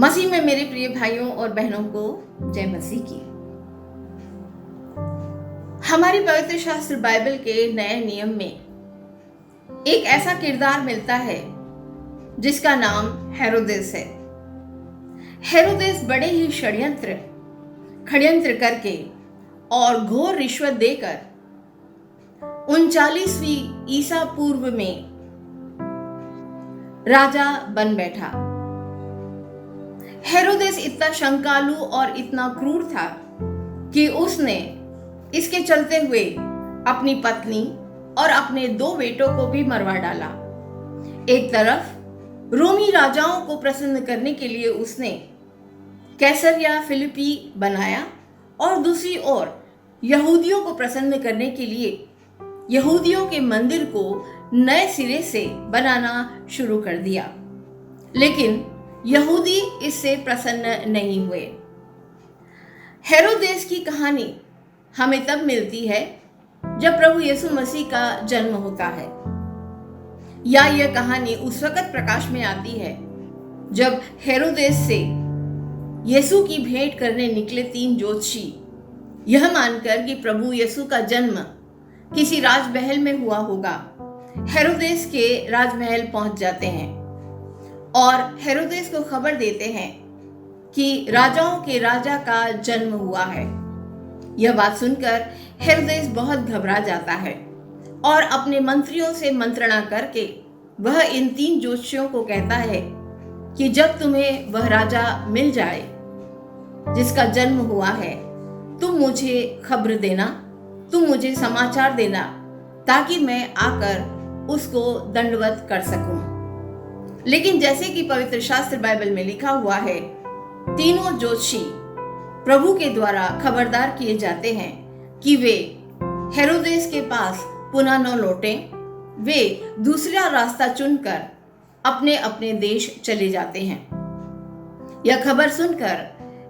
मसीह में मेरे प्रिय भाइयों और बहनों को जय मसीह की। हमारी पवित्र शास्त्र बाइबल के नए नियम में एक ऐसा किरदार मिलता है जिसका नाम हेरोदेस है। हेरोदेस बड़े ही षड्यंत्र करके और घोर रिश्वत देकर 39वीं ईसा पूर्व में राजा बन बैठा। हेरोदेस इतना शंकालु और इतना क्रूर था कि उसने इसके चलते हुए अपनी पत्नी और अपने 2 बेटों को भी मरवा डाला। एक तरफ रोमी राजाओं को प्रसन्न करने के लिए उसने कैसरिया फिलिप्पी बनाया और दूसरी ओर यहूदियों को प्रसन्न करने के लिए यहूदियों के मंदिर को नए सिरे से बनाना शुरू कर दिया। लेकिन यहूदी इससे प्रसन्न नहीं हुए। हेरोदेस की कहानी हमें तब मिलती है जब प्रभु यीशु मसीह का जन्म होता है, या यह कहानी उस वक्त प्रकाश में आती है जब हेरोदेस से यीशु की भेंट करने निकले 3 ज्योतिषी यह मानकर कि प्रभु यीशु का जन्म किसी राजमहल में हुआ होगा, हेरोदेस के राजमहल पहुंच जाते हैं और हेरोदेस को खबर देते हैं कि राजाओं के राजा का जन्म हुआ है। यह बात सुनकर हेरोदेस बहुत घबरा जाता है और अपने मंत्रियों से मंत्रणा करके वह इन 3 ज्योतिषियों को कहता है कि जब तुम्हें वह राजा मिल जाए जिसका जन्म हुआ है, तुम मुझे खबर देना, तुम मुझे समाचार देना, ताकि मैं आकर उसको दंडवत कर सकूं। लेकिन जैसे कि पवित्र शास्त्र बाइबल में लिखा हुआ है, तीनों ज्योतिषी प्रभु के द्वारा खबरदार किए जाते हैं कि वे हेरोदेस के पास पुनः न लौटें। वे दूसरा रास्ता चुनकर अपने अपने देश चले जाते हैं। यह खबर सुनकर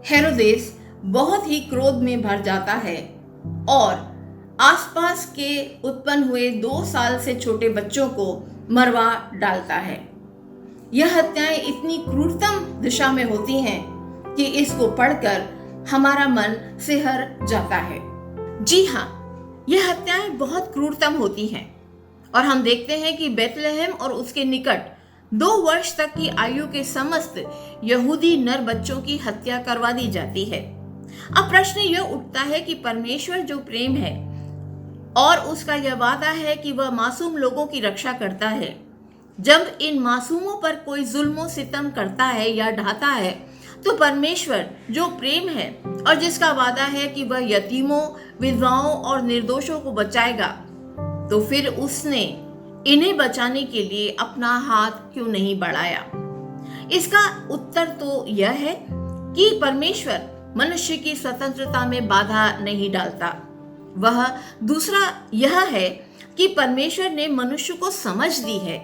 हेरोदेस बहुत ही क्रोध में भर जाता है और आसपास के उत्पन्न हुए 2 साल से छोटे बच्चों को मरवा डालता है। यह हत्याएं इतनी क्रूरतम दिशा में होती हैं कि इसको पढ़कर हमारा मन सिहर जाता है। जी हाँ, यह हत्याएं बहुत क्रूरतम होती हैं और हम देखते हैं कि बेथलेहम और उसके निकट 2 वर्ष तक की आयु के समस्त यहूदी नर बच्चों की हत्या करवा दी जाती है। अब प्रश्न यह उठता है कि परमेश्वर जो प्रेम है और उसका यह वादा है कि वह मासूम लोगों की रक्षा करता है, जब इन मासूमों पर कोई जुल्म सितम करता है या ढाता है, तो परमेश्वर जो प्रेम है और जिसका वादा है कि वह यतीमों, विधवाओं और निर्दोषों को बचाएगा, तो फिर उसने इन्हें बचाने के लिए अपना हाथ क्यों नहीं बढ़ाया? इसका उत्तर तो यह है कि परमेश्वर मनुष्य की स्वतंत्रता में बाधा नहीं डालता। वह दूसरा यह है कि परमेश्वर ने मनुष्य को समझ दी है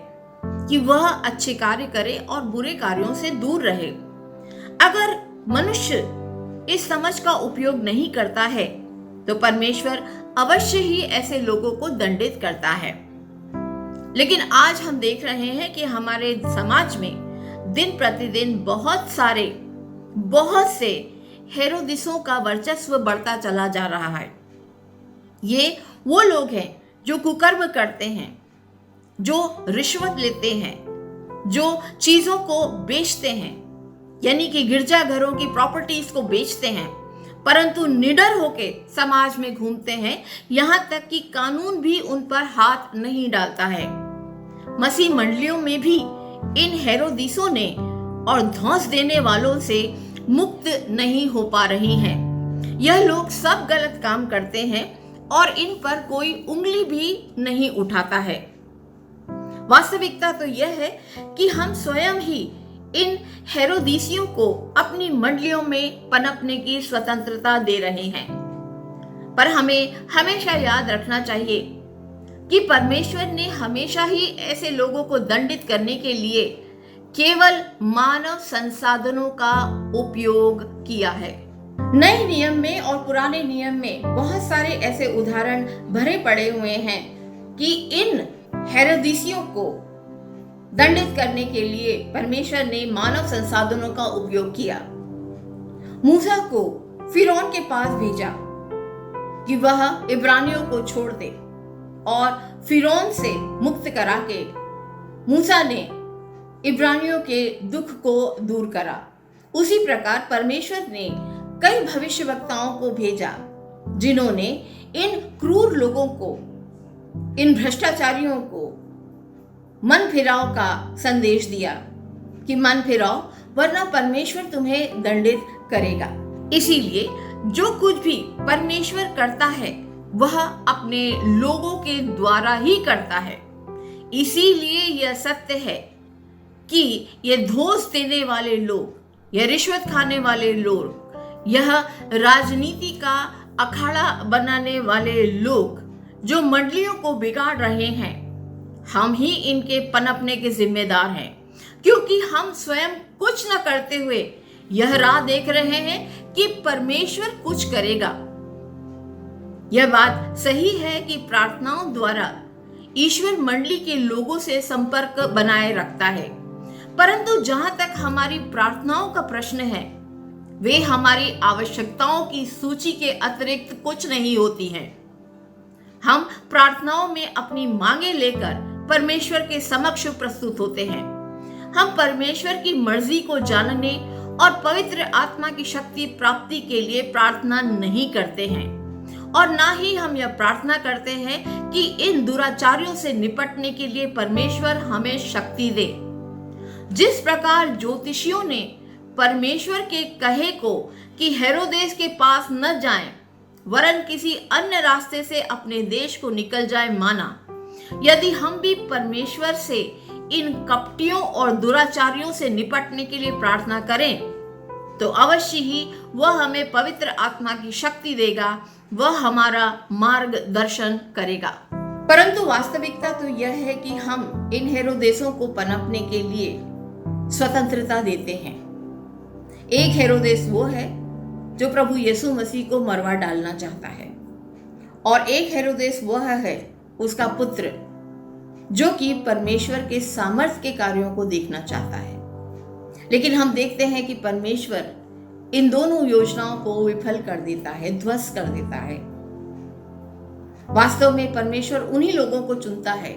कि वह अच्छे कार्य करे और बुरे कार्यों से दूर रहे। अगर मनुष्य इस समझ का उपयोग नहीं करता है तो परमेश्वर अवश्य ही ऐसे लोगों को दंडित करता है। लेकिन आज हम देख रहे हैं कि हमारे समाज में दिन प्रतिदिन बहुत से हेरोदिसों का वर्चस्व बढ़ता चला जा रहा है। ये वो लोग हैं जो कुकर्म करते हैं, जो रिश्वत लेते हैं, जो चीजों को बेचते हैं, यानी कि गिरजाघरों की प्रॉपर्टीज को बेचते हैं, परंतु निडर होके समाज में घूमते हैं, यहां तक कि कानून भी उन पर हाथ नहीं डालता है। मसीह मंडलियों में भी इन हेरोदिसों ने और धौंस देने वालों से मुक्त नहीं हो पा रही हैं। यह लोग सब गलत काम करते हैं और इन पर कोई उंगली भी नहीं उठाता है। वास्तविकता तो यह है कि हम स्वयं ही इन हेरोदिसियों को अपनी मंडलियों में पनपने की स्वतंत्रता दे रहे हैं। पर हमें हमेशा याद रखना चाहिए कि परमेश्वर ने हमेशा ही ऐसे लोगों को दंडित करने के लिए केवल मानव संसाधनों का उपयोग किया है। नए नियम में और पुराने नियम में बहुत सारे ऐसे उदाहरण भरे पड़े हुए हैं कि इन हेरोदिसियों को दंडित करने के लिए परमेश्वर ने मानव संसाधनों का उपयोग किया। मूसा को फिरौन के पास भेजा कि वह इब्रानियों को छोड़ दे, और फिरौन से मुक्त करा के मूसा ने इब्रानियों के दुख को दूर करा। उसी प्रकार परमेश्वर ने कई भविष्यवक्ताओं को भेजा जिन्होंने इन क्रूर लोगों को, इन भ्रष्टाचारियों को मन फिराव का संदेश दिया कि मन फिराओ, वरना परमेश्वर तुम्हें दंडित करेगा। इसीलिए जो कुछ भी परमेश्वर करता है वह अपने लोगों के द्वारा ही करता है। इसीलिए यह सत्य है कि ये धोस देने वाले लोग, यह रिश्वत खाने वाले लोग, यह राजनीति का अखाड़ा बनाने वाले लोग जो मंडलियों को बिगाड़ रहे हैं, हम ही इनके पनपने के जिम्मेदार हैं, क्योंकि हम स्वयं कुछ न करते हुए यह राह देख रहे हैं कि परमेश्वर कुछ करेगा। यह बात सही है कि प्रार्थनाओं द्वारा ईश्वर मंडली के लोगों से संपर्क बनाए रखता है, परंतु जहां तक हमारी प्रार्थनाओं का प्रश्न है, वे हमारी आवश्यकताओं की सूची के अतिरिक्त कुछ नहीं होती हैं। हम प्रार्थनाओं में अपनी मांगे लेकर परमेश्वर के समक्ष प्रस्तुत होते हैं। हम परमेश्वर की मर्जी को जानने और पवित्र आत्मा की शक्ति प्राप्ति के लिए प्रार्थना नहीं करते हैं, और ना ही हम यह प्रार्थना करते हैं कि इन दुराचारियों से निपटने के लिए परमेश्वर हमें शक्ति दे। जिस प्रकार ज्योतिषियों ने परमेश्वर के कहे को कि हेरोदेस के पास न जाएं, वरन किसी अन्य रास्ते से अपने देश को निकल जाए माना, यदि हम भी परमेश्वर से इन कपटियों और दुराचारियों से निपटने के लिए प्रार्थना करें, तो अवश्य ही वह हमें पवित्र आत्मा की शक्ति देगा, वह हमारा मार्गदर्शन करेगा। परंतु वास्तविकता तो यह है कि हम इन हेरोदेसों को पनपने के लिए स्वतंत्रता देते हैं। एक हेरोदेस वो है जो प्रभु यीशु मसीह को मरवा डालना चाहता है, और एक हेरोदेस वह है उसका पुत्र जो कि परमेश्वर के सामर्थ्य के कार्यों को देखना चाहता है। लेकिन हम देखते हैं कि परमेश्वर इन दोनों योजनाओं को विफल कर देता है, ध्वस्त कर देता है। वास्तव में परमेश्वर उन्हीं लोगों को चुनता है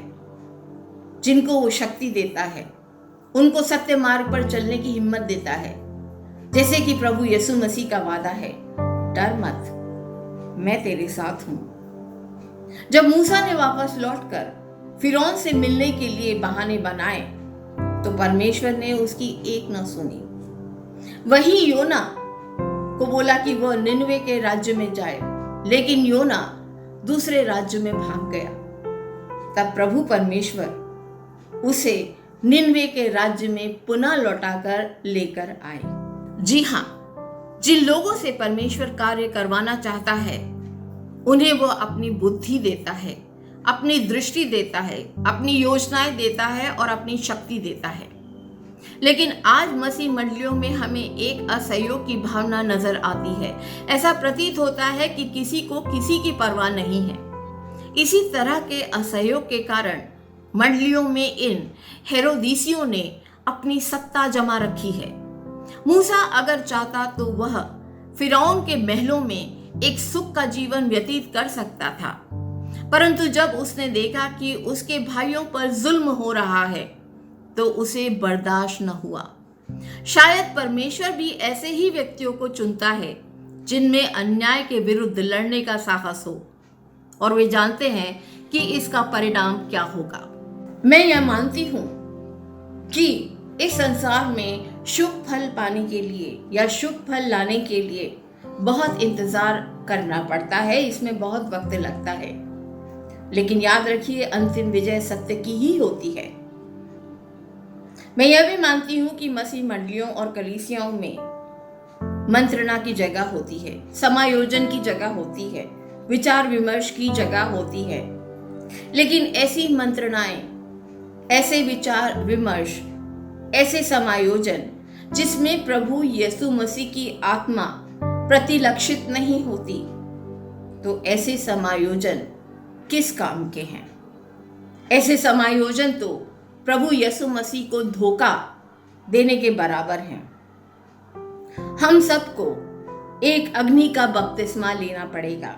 जिनको वो शक्ति देता है, उनको सत्य मार्ग पर चलने की हिम्मत देता है, जैसे कि प्रभु यीशु मसीह का वादा है, डर मत, मैं तेरे साथ हूं। जब मूसा ने वापस लौटकर फिरौन से मिलने के लिए बहाने बनाए, तो परमेश्वर ने उसकी एक न सुनी। वही योना को बोला कि वह निनवे के राज्य में जाए, लेकिन योना दूसरे राज्य में भाग गया। तब प्रभु परमेश्वर उसे निनवे के राज्य में पुनः लौटाकर लेकर आए। जी हाँ, जिन लोगों से परमेश्वर कार्य करवाना चाहता है, उन्हें वह अपनी बुद्धि देता है, अपनी दृष्टि देता है, अपनी योजनाएं देता है और अपनी शक्ति देता है। लेकिन आज मसीह मंडलियों में हमें एक असहयोग की भावना नजर आती है। ऐसा प्रतीत होता है कि किसी को किसी की परवाह नहीं है। इसी तरह के असहयोग के कारण मंडलियों में इन हेरोदीसियों ने अपनी सत्ता जमा रखी है। मूसा अगर चाहता तो वह फिरौन के महलों में एक सुख का जीवन व्यतीत कर सकता था, परंतु जब उसने देखा कि उसके भाइयों पर जुल्म हो रहा है तो उसे बर्दाश्त न हुआ। शायद परमेश्वर भी ऐसे ही व्यक्तियों को चुनता है जिनमें अन्याय के विरुद्ध लड़ने का साहस हो, और वे जानते हैं कि इसका परिणाम क्या होगा। मैं यह मानती हूं कि इस संसार में शुभ फल पाने के लिए या शुभ फल लाने के लिए बहुत इंतजार करना पड़ता है, इसमें बहुत वक्त लगता है, लेकिन याद रखिए अंतिम विजय सत्य की ही होती है। मैं यह भी मानती हूं कि मसीह मंडलियों और कलीसियाओं में मंत्रणा की जगह होती है, समायोजन की जगह होती है, विचार विमर्श की जगह होती है, लेकिन ऐसी मंत्रणाएं, ऐसे विचार विमर्श, ऐसे समायोजन जिसमें प्रभु यीशु मसीह की आत्मा प्रतिलक्षित नहीं होती, तो ऐसे समायोजन किस काम के हैं? ऐसे समायोजन तो प्रभु यीशु मसीह को धोखा देने के बराबर हैं। हम सबको एक अग्नि का बपतिस्मा लेना पड़ेगा,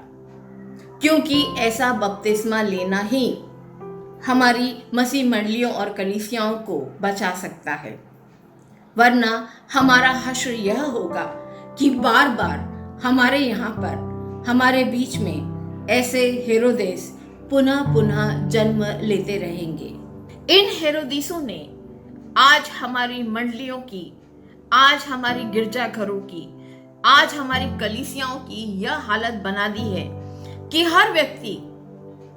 क्योंकि ऐसा बपतिस्मा लेना ही हमारी मसीह मंडलियों और कलीसियाओं को बचा सकता है। वरना हमारा हश्र यह होगा कि बार बार हमारे यहाँ पर हमारे बीच में ऐसे हेरोदेस पुनः पुनः जन्म लेते रहेंगे। इन हेरोदिसों ने आज हमारी मंडलियों की, आज हमारी गिरजाघरों की, आज हमारी कलीसियाओं की यह हालत बना दी है कि हर व्यक्ति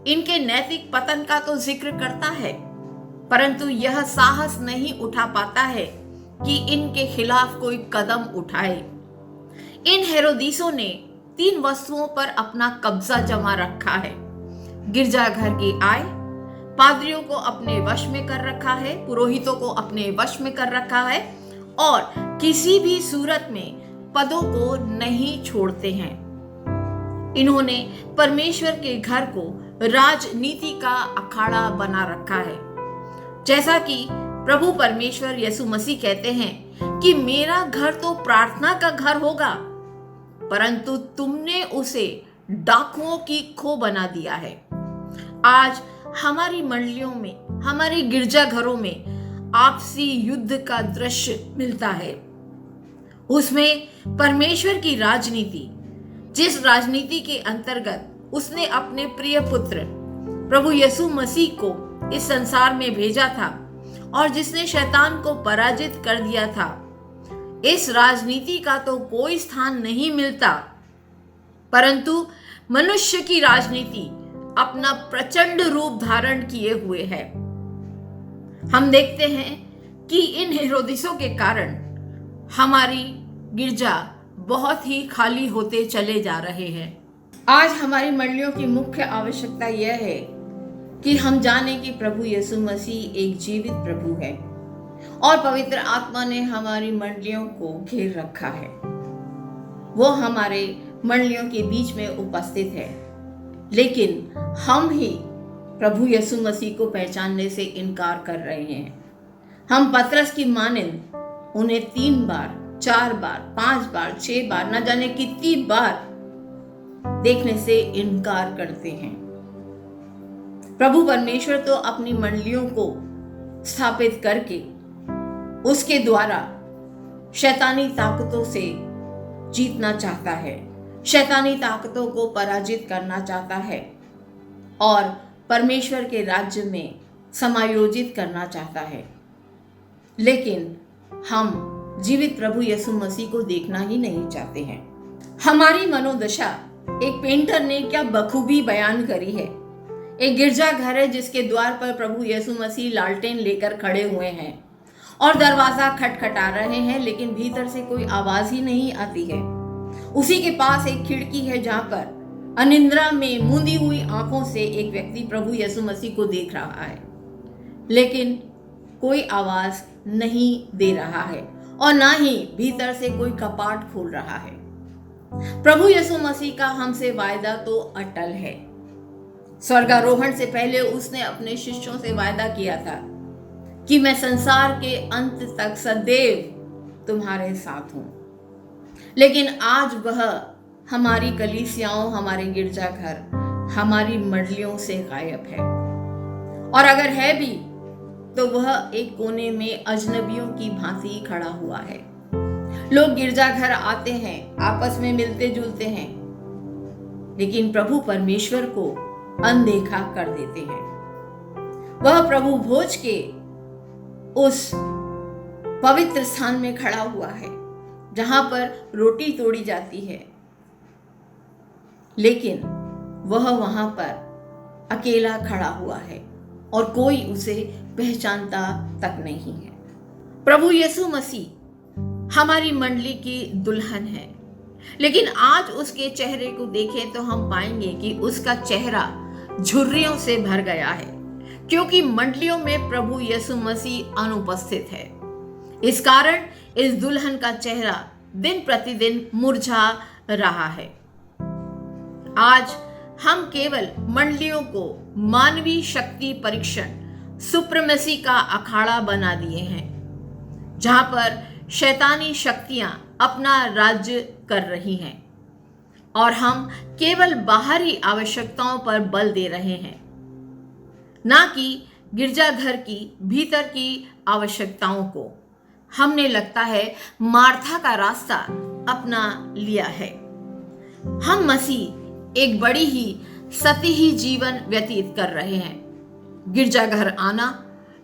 इनके नैतिक पतन का तो जिक्र करता है, परंतु यह साहस नहीं उठा पाता है कि इनके खिलाफ कोई कदम उठाए। इन हेरोदिसों ने 3 वस्तुओं पर अपना कब्जा जमा रखा है। गिरजाघर की आय, पादरियों को अपने वश में कर रखा है, पुरोहितों को अपने वश में कर रखा है और किसी भी सूरत में पदों को नहीं छोड़ते हैं। इन्होंने परमेश्वर के घर को राजनीति का अखाड़ा बना रखा है। जैसा कि प्रभु परमेश्वर यीशु मसीह कहते हैं कि मेरा घर तो प्रार्थना का घर होगा, परंतु तुमने उसे डाकुओं की खो बना दिया है। आज हमारी मंडलियों में, हमारे गिरजाघरों में आपसी युद्ध का दृश्य मिलता है। उसमें परमेश्वर की राजनीति, जिस राजनीति के अंतर्गत उसने अपने प्रिय पुत्र प्रभु यीशु मसीह को इस संसार में भेजा था और जिसने शैतान को पराजित कर दिया था, इस राजनीति का तो कोई स्थान नहीं मिलता, परंतु मनुष्य की राजनीति अपना प्रचंड रूप धारण किए हुए है। हम देखते हैं कि इन हेरोदिसों के कारण हमारी गिरजा बहुत ही खाली होते चले जा रहे हैं। आज हमारी मंडलियों की मुख्य आवश्यकता यह है कि हम जाने कि प्रभु यीशु मसीह एक जीवित प्रभु है और पवित्र आत्मा ने हमारी मंडलियों को घेर रखा है। वो हमारे मंडलियों के बीच में उपस्थित है, लेकिन हम ही प्रभु यीशु मसीह को पहचानने से इनकार कर रहे हैं। हम पतरस की मानिंद उन्हें 3 बार, 4 बार, 5 बार, 6 बार, न जाने कितनी बार देखने से इनकार करते हैं। प्रभु परमेश्वर तो अपनी मंडलियों को स्थापित करके उसके द्वारा शैतानी ताकतों से जीतना चाहता है, शैतानी ताकतों को पराजित करना चाहता है और परमेश्वर के राज्य में समायोजित करना चाहता है। लेकिन हम जीवित प्रभु यीशु मसीह को देखना ही नहीं चाहते हैं। हमारी मनोदशा एक पेंटर ने क्या बखूबी बयान करी है। एक गिरजाघर है जिसके द्वार पर प्रभु यीशु मसीह लालटेन लेकर खड़े हुए हैं और दरवाजा खटखटा रहे हैं, लेकिन भीतर से कोई आवाज ही नहीं आती है। उसी के पास एक खिड़की है जहां पर अनिद्रा में मूंदी हुई आंखों से एक व्यक्ति प्रभु यीशु मसीह को देख रहा है, लेकिन कोई आवाज नहीं दे रहा है और ना ही भीतर से कोई कपाट खोल रहा है। प्रभु यीशु मसीह का हमसे वायदा तो अटल है। स्वर्गारोहण से पहले उसने अपने शिष्यों से वायदा किया था कि मैं संसार के अंत तक सदैव तुम्हारे साथ हूं। लेकिन आज वह हमारी कलीसियाओं, हमारे गिरजाघर, हमारी मंडलियों से गायब है, और अगर है भी तो वह एक कोने में अजनबियों की भांति खड़ा हुआ है। लोग गिरजाघर आते हैं, आपस में मिलते जुलते हैं, लेकिन प्रभु परमेश्वर को अनदेखा कर देते हैं। वह प्रभु भोज के उस पवित्र स्थान में खड़ा हुआ है जहां पर रोटी तोड़ी जाती है, लेकिन वह वहां पर अकेला खड़ा हुआ है और कोई उसे पहचानता तक नहीं है। प्रभु यीशु मसीह हमारी मंडली की दुल्हन है, लेकिन आज उसके चेहरे को देखें तो हम पाएंगे कि उसका चेहरा झुर्रियों से भर गया है, क्योंकि मंडलियों में प्रभु यीशु मसीह अनुपस्थित है। इस कारण इस दुल्हन का चेहरा दिन प्रतिदिन मुरझा रहा है। आज हम केवल मंडलियों को मानवीय शक्ति परीक्षण, सुप्रीमेसी का अखाड़ा बना दिए हैं, जहां पर शैतानी शक्तियां अपना राज्य कर रही हैं और हम केवल बाहरी आवश्यकताओं पर बल दे रहे हैं, ना कि गिरजाघर की भीतर की आवश्यकताओं को। हमने लगता है मार्था का रास्ता अपना लिया है। हम मसीह एक बड़ी ही सतीही जीवन व्यतीत कर रहे हैं। गिरजाघर आना,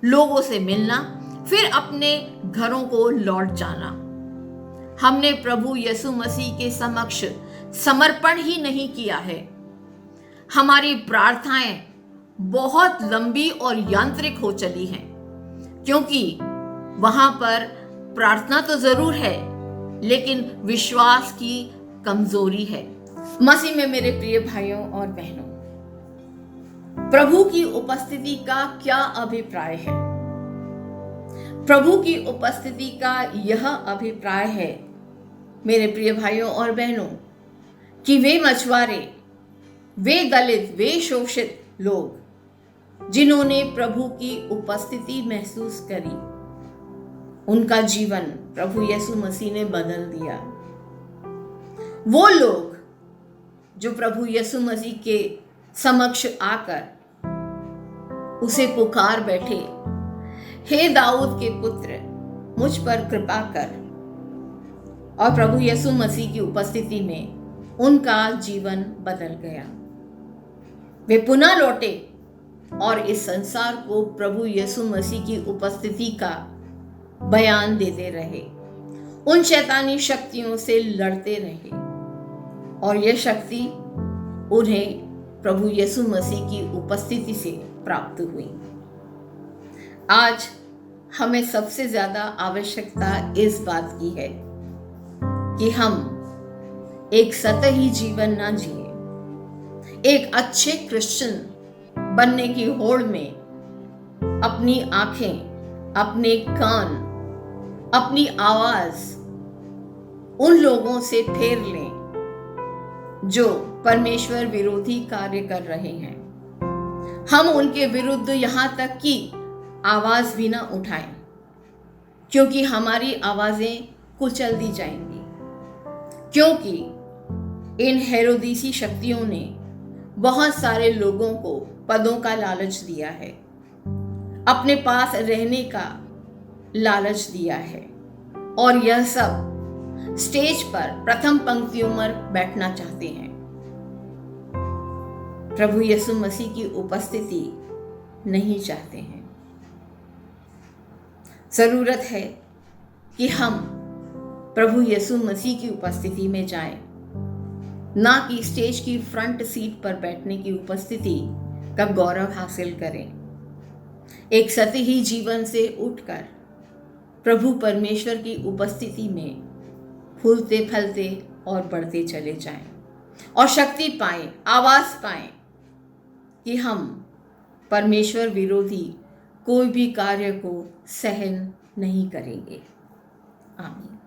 लोगों से मिलना, फिर अपने घरों को लौट जाना। हमने प्रभु यीशु मसीह के समक्ष समर्पण ही नहीं किया है। हमारी प्रार्थनाएं बहुत लंबी और यांत्रिक हो चली हैं, क्योंकि वहां पर प्रार्थना तो जरूर है, लेकिन विश्वास की कमजोरी है। मसीह में मेरे प्रिय भाइयों और बहनों, प्रभु की उपस्थिति का क्या अभिप्राय है? प्रभु की उपस्थिति का यह अभिप्राय है, मेरे प्रिय भाइयों और बहनों, कि वे मछुआरे, वे दलित, वे शोषित लोग जिन्होंने प्रभु की उपस्थिति महसूस करी, उनका जीवन प्रभु यीशु मसीह ने बदल दिया। वो लोग जो प्रभु यीशु मसीह के समक्ष आकर उसे पुकार बैठे, हे दाऊद के पुत्र, मुझ पर कृपा कर, और प्रभु यीशु मसीह की उपस्थिति में उनका जीवन बदल गया। वे पुनः लौटे और इस संसार को प्रभु यीशु मसीह की उपस्थिति का बयान देते रहे, उन शैतानी शक्तियों से लड़ते रहे, और यह शक्ति उन्हें प्रभु यीशु मसीह की उपस्थिति से प्राप्त हुई। आज हमें सबसे ज्यादा आवश्यकता इस बात की है कि हम एक सतही जीवन ना जिए, एक अच्छे क्रिश्चियन बनने की होड़ में अपनी आंखें, अपने कान, अपनी आवाज उन लोगों से फेर लें जो परमेश्वर विरोधी कार्य कर रहे हैं। हम उनके विरुद्ध यहां तक कि आवाज भी ना उठाएं, क्योंकि हमारी आवाजें कुचल दी जाएंगी, क्योंकि इन हेरोदीसी शक्तियों ने बहुत सारे लोगों को पदों का लालच दिया है, अपने पास रहने का लालच दिया है, और यह सब स्टेज पर प्रथम पंक्तियों में बैठना चाहते हैं। प्रभु यीशु मसीह की उपस्थिति नहीं चाहते हैं। जरूरत है कि हम प्रभु यीशु मसीह की उपस्थिति में जाएं, ना कि स्टेज की फ्रंट सीट पर बैठने की उपस्थिति का गौरव हासिल करें। एक सतही जीवन से उठकर प्रभु परमेश्वर की उपस्थिति में फूलते फलते और बढ़ते चले जाएं, और शक्ति पाएं, आवाज पाएं कि हम परमेश्वर विरोधी कोई भी कार्य को सहन नहीं करेंगे। आमीन।